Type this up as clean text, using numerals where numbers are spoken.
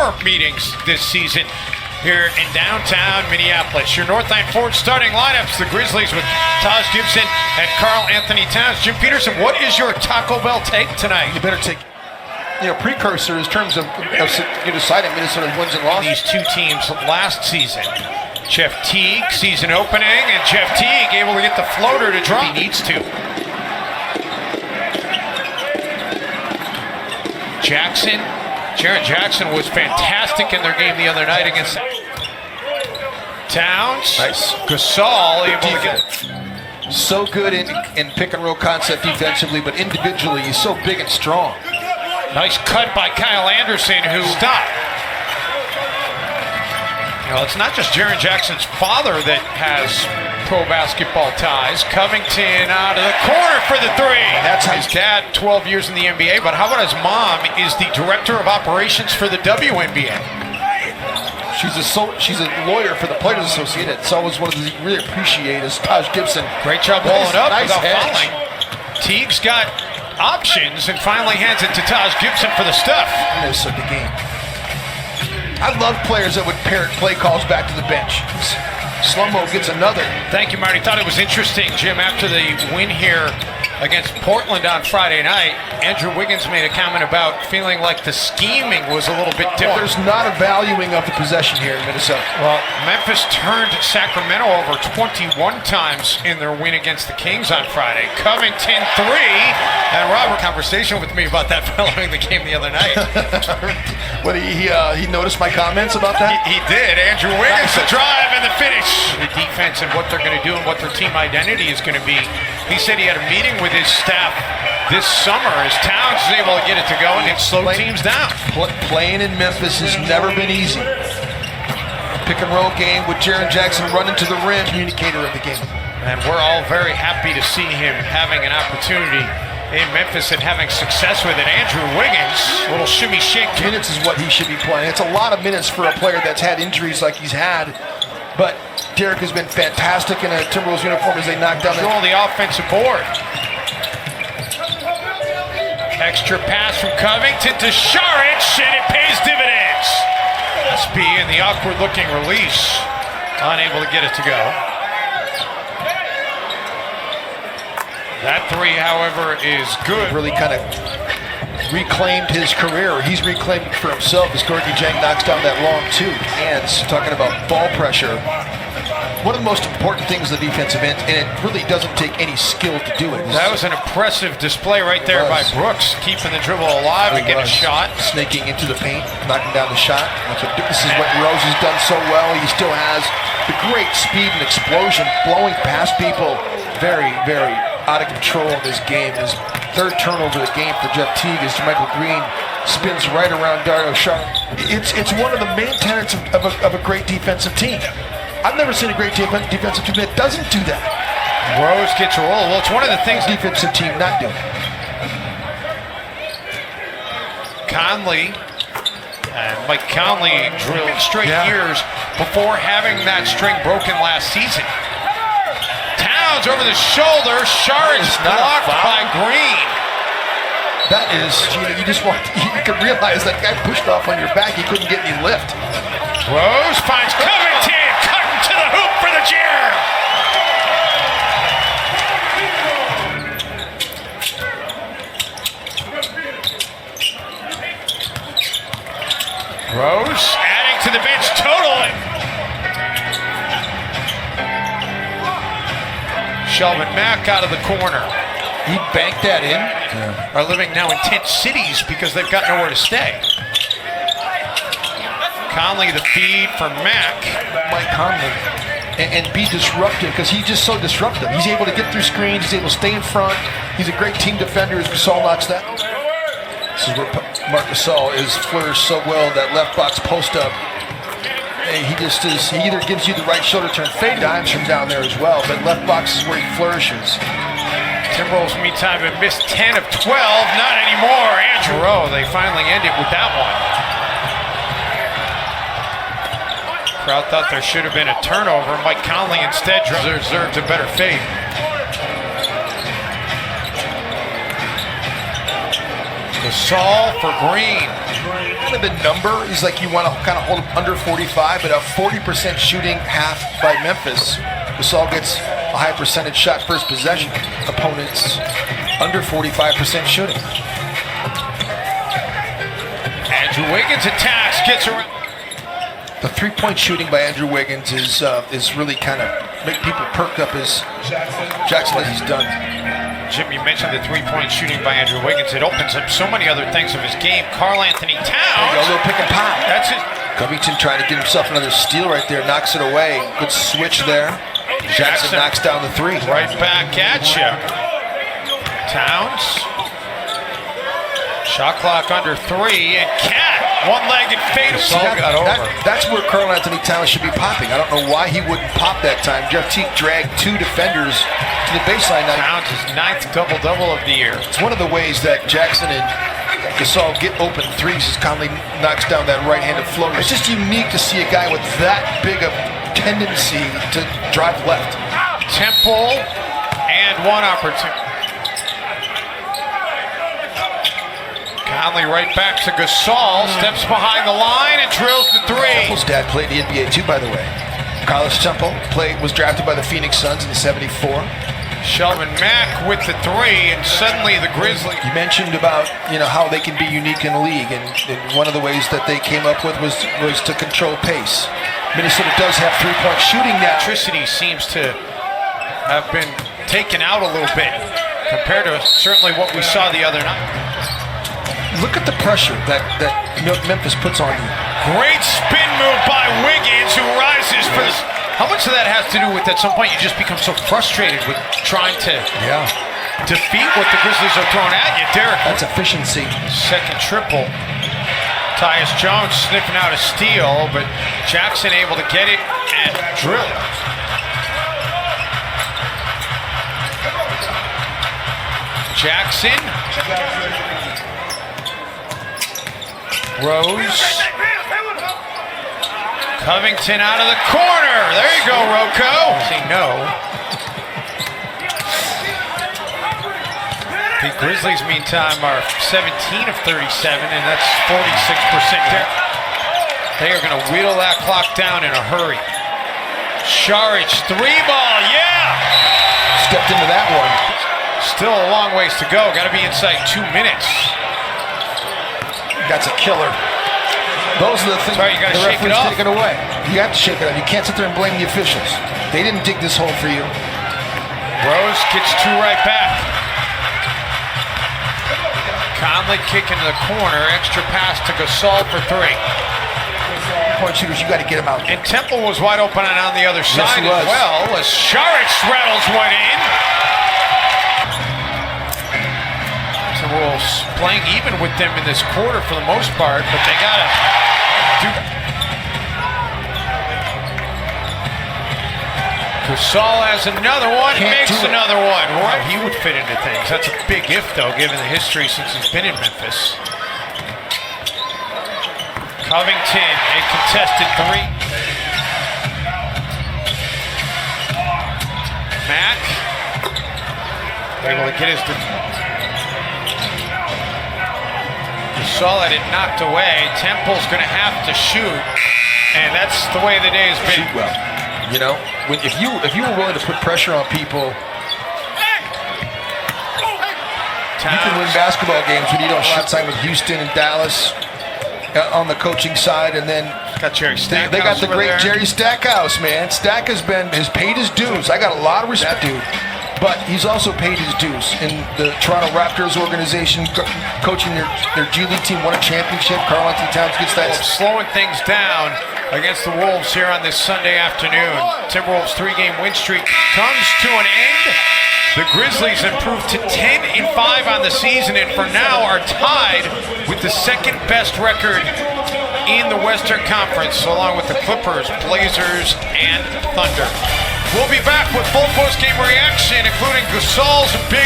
4 meetings this season here in downtown Minneapolis. Your Nothin Ford starting lineups, the Grizzlies with Taj Gibson and Karl Anthony Towns. Jim Peterson, what is your Taco Bell take tonight? You better take, precursors in terms of deciding Minnesota wins and losses. These two teams last season. Jeff Teague, season opening, and Jeff Teague able to get the floater to drop. He needs to. Jackson. Jaren Jackson was fantastic in their game the other night against Towns. Nice. Gasol able to get. So good in pick and roll concept defensively, but individually he's so big and strong. Nice cut by Kyle Anderson, who stopped. It's not just Jaren Jackson's father that has pro basketball ties. Covington out of the corner for the three. That's his dad, 12 years in the NBA, but how about his mom is the director of operations for the WNBA? She's a lawyer for the Players Associated. It's always one of the really appreciate is Taj Gibson. Great job rolling up nice without hedge. fouling. Teague's got options and finally hands it to Taj Gibson for the stuff. This is the game. I love players that would parrot play calls back to the bench. Slow-mo gets another. Thank you, Marty. Thought it was interesting, Jim, after the win here against Portland on Friday night, Andrew Wiggins made a comment about feeling like the scheming was a little bit different. There's not a valuing of the possession here in Minnesota. Well, Memphis turned Sacramento over 21 times in their win against the Kings on Friday. Covington 3, and Robert conversation with me about that following the game the other night. What, he noticed my comments about that? He did. Andrew Wiggins, the drive and the finish. The defense and what they're going to do and what their team identity is going to be. He said he had a meeting with his staff this summer as Towns is able to get it to go and slow teams down. Playing in Memphis has never been easy. Pick and roll game with Jaren Jackson running to the rim, communicator of the game. And we're all very happy to see him having an opportunity in Memphis and having success with it. Andrew Wiggins, little shimmy shake. Minutes is what he should be playing. It's a lot of minutes for a player that's had injuries like he's had. But Derek has been fantastic in a Timberwolves uniform as they knock down the offensive board. Extra pass from Covington to Saric, and it pays dividends. SB in the awkward-looking release, unable to get it to go. That three, however, is good. Really kind of reclaimed his career. He's reclaimed it for himself as Gorgie Jang knocks down that long two. Hands, talking about ball pressure. One of the most important things in the defensive end, and it really doesn't take any skill to do it. That was an impressive display right there by Brooks, keeping the dribble alive and getting a shot. Snaking into the paint, knocking down the shot. This is what Rose has done so well. He still has the great speed and explosion, blowing past people. Very, very out of control in this game. His third turnover of the game for Jeff Teague as Michael Green spins right around Dario Saric. It's one of the main tenets of a great defensive team. I've never seen a great defensive team that doesn't do that. Rose gets a roll. Well, it's one of the things defensive team not doing. Conley, Mike Conley drilled straight years before having that string broken last season. Towns over the shoulder. Saric blocked by Green. That is, you can realize that guy pushed off on your back. He couldn't get any lift. Rose finds Covington. To the hoop for the chair. Rose adding to the bench total. Shelvin Mack out of the corner. He banked that in. Are living now in tent cities because they've got nowhere to stay. Conley the feed for Mack. Mike Conley. And be disruptive because he's just so disruptive. He's able to get through screens. He's able to stay in front. He's a great team defender as Gasol knocks that. This is where Marc Gasol is flourished so well, that left box post up. And he either gives you the right shoulder turn fade dimes from down there as well, but left box is where he flourishes. Timberwolves meantime have missed 10 of 12. Not anymore. Andrew Rowe, they finally end it with that one. Crowd thought there should have been a turnover. Mike Conley instead deserved a better fate. Gasol for Green. kind of the number is like you want to kind of hold them under 45, but a 40% shooting half by Memphis. Gasol gets a high percentage shot first possession. Opponents under 45% shooting. Andrew Wiggins attacks, gets around. The three-point shooting by Andrew Wiggins is really kind of make people perk up as Jackson as he's done. Jim, you mentioned the three-point shooting by Andrew Wiggins. It opens up so many other things of his game. Karl-Anthony Towns. A little pick and pop. That's it. Covington trying to get himself another steal right there. Knocks it away. Good switch there. Jackson knocks down the three. Right back at you. Towns. Shot clock under 3. And Cat. One-legged fade. That's where Karl-Anthony Towns should be popping. I don't know why he wouldn't pop that time. Jeff Teague dragged 2 defenders to the baseline. Towns' 9th double-double of the year. It's one of the ways that Jackson and Gasol get open threes as Conley knocks down that right-handed floater. It's just unique to see a guy with that big of tendency to drive left. Temple and one opportunity. Conley right back to Gasol, steps behind the line and drills the 3. Temple's dad played the NBA too, by the way. Carlos Temple was drafted by the Phoenix Suns in the '74. Shelvin Mack with the 3, and suddenly the Grizzlies. You mentioned about how they can be unique in the league, and one of the ways that they came up with was to control pace. Minnesota does have three-point shooting now. Electricity seems to have been taken out a little bit compared to certainly what we saw the other night. Look at the pressure that Memphis puts on you. Great spin move by Wiggins, who rises for this. How much of that has to do with at some point you just become so frustrated with trying to defeat what the Grizzlies are throwing at you? Derek. That's efficiency. Second triple. Tyus Jones sniffing out a steal, but Jackson able to get it and drill it. Jackson. Rose. Covington out of the corner. There you go, Rocco. Say no. The Grizzlies, meantime, are 17 of 37, and that's 46% there. They are going to whittle that clock down in a hurry. Saric, 3-ball, yeah! Stepped into that one. Still a long ways to go. Got to be inside 2 minutes. That's a killer. Those are the things you got to shake it off. Take it away. You have to shake it off. You can't sit there and blame the officials. They didn't dig this hole for you. Rose gets 2 right back. Conley kicking to the corner. Extra pass to Gasol for 3. Point shooters, you got to get them out. And Temple was wide open and on the other side as well as Saric rattles one in. Timberwolves playing even with them in this quarter for the most part, but they got to do. Gasol has another one, makes another one. Wow, he would fit into things. That's a big if, though, given the history since he's been in Memphis. Covington, a contested 3. Mack able to get his. Gasol had it knocked away. Temple's going to have to shoot, and that's the way the day has been. Shoot well. If you were willing to put pressure on people, you can win basketball games when you don't shoot. Time with Houston and Dallas on the coaching side, and then got Jerry Stackhouse. They got the great Jerry Stackhouse, man. Stack has paid his dues. I got a lot of respect, dude. But he's also paid his dues in the Toronto Raptors organization, coaching their G League team, won a championship. Karl-Anthony Towns gets that. Slowing things down against the Wolves here on this Sunday afternoon. Timberwolves' 3-game win streak comes to an end. The Grizzlies improved to 10-5 on the season, and for now are tied with the second best record in the Western Conference, along with the Clippers, Blazers, and Thunder. We'll be back with full post-game reaction, including Gasol's big